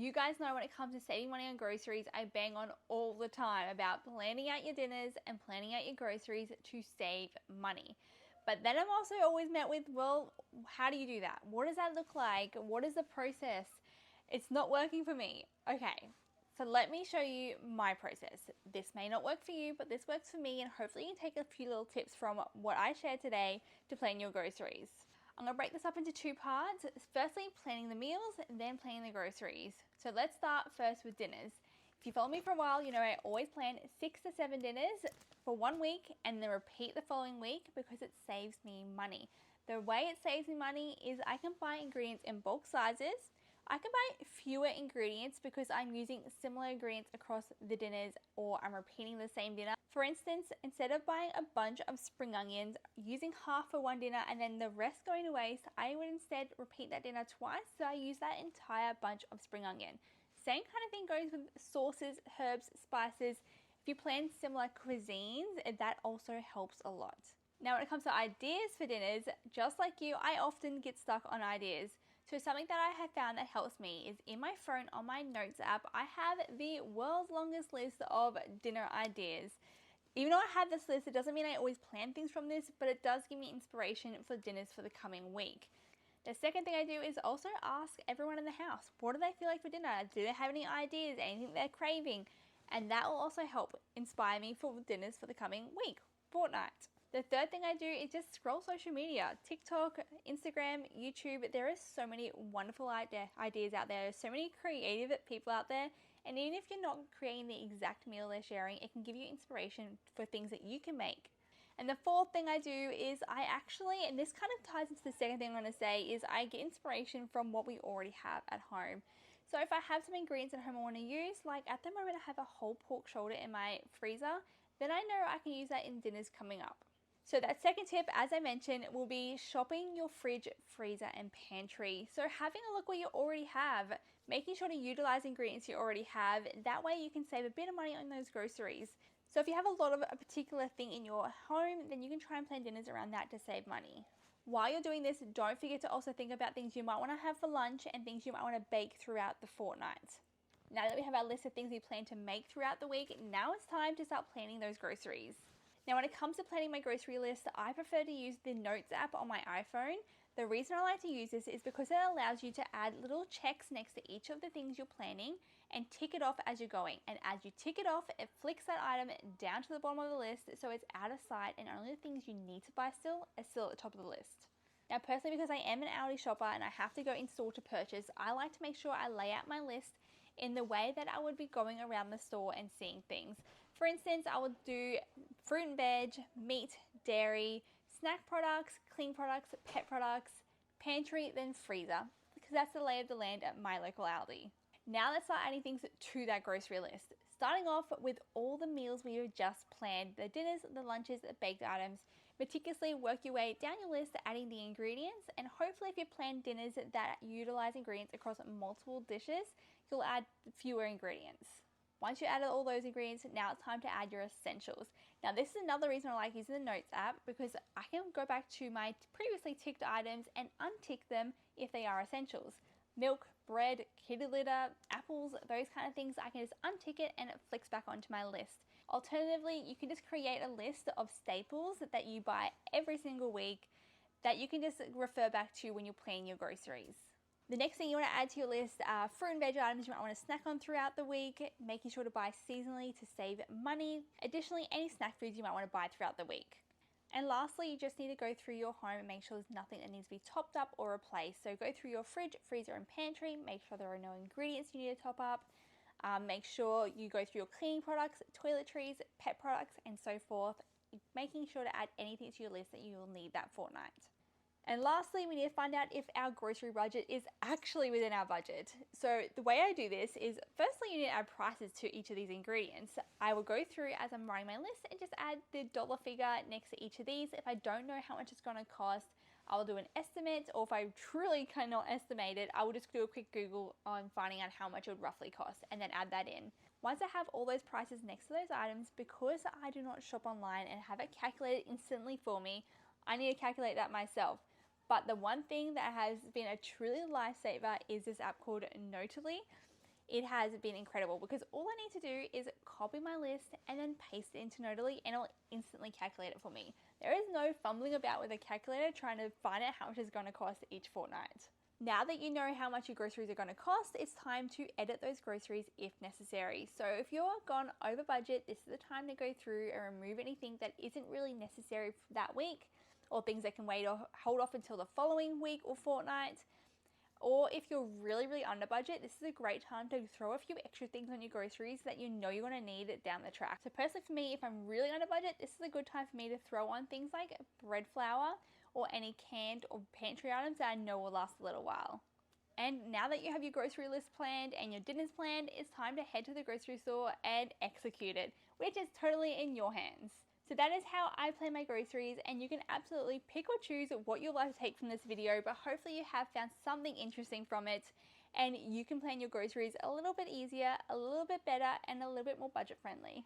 You guys know when it comes to saving money on groceries, I bang on all the time about planning out your dinners and planning out your groceries to save money. But then I'm also always met with, well, how do you do that? What does that look like? What is the process? It's not working for me. Okay, so let me show you my process. This may not work for you, but this works for me, and hopefully you can take a few little tips from what I shared today to plan your groceries. I'm going to break this up into two parts. Firstly, planning the meals, and then planning the groceries. So let's start first with dinners. If you follow me for a while, you know I always plan 6 to 7 dinners for 1 week and then repeat the following week because it saves me money. The way it saves me money is I can buy ingredients in bulk sizes. I can buy fewer ingredients because I'm using similar ingredients across the dinners, or I'm repeating the same dinner. For instance, instead of buying a bunch of spring onions, using half for one dinner and then the rest going to waste, I would instead repeat that dinner twice, so I use that entire bunch of spring onion. Same kind of thing goes with sauces, herbs, spices. If you plan similar cuisines, that also helps a lot. Now when it comes to ideas for dinners, just like you, I often get stuck on ideas. So something that I have found that helps me is in my phone on my notes app, I have the world's longest list of dinner ideas. Even though I have this list, it doesn't mean I always plan things from this, but it does give me inspiration for dinners for the coming week. The second thing I do is also ask everyone in the house, what do they feel like for dinner? Do they have any ideas, anything they're craving? And that will also help inspire me for dinners for the coming week, fortnight. The third thing I do is just scroll social media, TikTok, Instagram, YouTube. There are so many wonderful ideas out there. There's so many creative people out there. And even if you're not creating the exact meal they're sharing, it can give you inspiration for things that you can make. And the fourth thing I do is I actually, and this kind of ties into the second thing I'm going to say, is I get inspiration from what we already have at home. So if I have some ingredients at home I want to use, like at the moment I have a whole pork shoulder in my freezer, then I know I can use that in dinners coming up. So that second tip, as I mentioned, will be shopping your fridge, freezer, and pantry. So having a look what you already have, making sure to utilize ingredients you already have. That way you can save a bit of money on those groceries. So if you have a lot of a particular thing in your home, then you can try and plan dinners around that to save money. While you're doing this, don't forget to also think about things you might want to have for lunch and things you might want to bake throughout the fortnight. Now that we have our list of things we plan to make throughout the week, now it's time to start planning those groceries. Now when it comes to planning my grocery list, I prefer to use the Notes app on my iPhone. The reason I like to use this is because it allows you to add little checks next to each of the things you're planning and tick it off as you're going. And as you tick it off, it flicks that item down to the bottom of the list so it's out of sight and only the things you need to buy still are still at the top of the list. Now personally, because I am an Aldi shopper and I have to go in store to purchase, I like to make sure I lay out my list in the way that I would be going around the store and seeing things. For instance, I would do fruit and veg, meat, dairy, snack products, clean products, pet products, pantry, then freezer, because that's the lay of the land at my local Aldi. Now let's start adding things to that grocery list. Starting off with all the meals we have just planned, the dinners, the lunches, the baked items. Meticulously work your way down your list, adding the ingredients, and hopefully if you plan dinners that utilize ingredients across multiple dishes, you'll add fewer ingredients. Once you added all those ingredients, now it's time to add your essentials. Now this is another reason I like using the Notes app, because I can go back to my previously ticked items and untick them if they are essentials. Milk, bread, kitty litter, apples, those kind of things, I can just untick it and it flicks back onto my list. Alternatively, you can just create a list of staples that you buy every single week that you can just refer back to when you're planning your groceries. The next thing you want to add to your list are fruit and veg items you might want to snack on throughout the week, making sure to buy seasonally to save money. Additionally, any snack foods you might want to buy throughout the week. And lastly, you just need to go through your home and make sure there's nothing that needs to be topped up or replaced. So go through your fridge, freezer, and pantry, make sure there are no ingredients you need to top up. Make sure you go through your cleaning products, toiletries, pet products, and so forth, making sure to add anything to your list that you will need that fortnight. And lastly, we need to find out if our grocery budget is actually within our budget. So the way I do this is, firstly, you need to add prices to each of these ingredients. I will go through as I'm writing my list and just add the dollar figure next to each of these. If I don't know how much it's going to cost, I will do an estimate, or if I truly cannot estimate it, I will just do a quick Google on finding out how much it would roughly cost and then add that in. Once I have all those prices next to those items, because I do not shop online and have it calculated instantly for me, I need to calculate that myself. But the one thing that has been a truly lifesaver is this app called Notally. it has been incredible because all I need to do is copy my list and then paste it into Notally, and it'll instantly calculate it for me. There is no fumbling about with a calculator trying to find out how much it's going to cost each fortnight. Now that you know how much your groceries are going to cost, it's time to edit those groceries if necessary. So if you're gone over budget, this is the time to go through and remove anything that isn't really necessary for that week, or things that can wait or hold off until the following week or fortnight. Or if you're really under budget, this is a great time to throw a few extra things on your groceries that you know you're going to need down the track. So personally for me, if I'm really under budget, this is a good time for me to throw on things like bread flour or any canned or pantry items that I know will last a little while. And now that you have your grocery list planned and your dinners planned, it's time to head to the grocery store and execute it, which is totally in your hands. So that is how I plan my groceries, and you can absolutely pick or choose what you'd like to take from this video, but hopefully you have found something interesting from it and you can plan your groceries a little bit easier, a little bit better, and a little bit more budget friendly.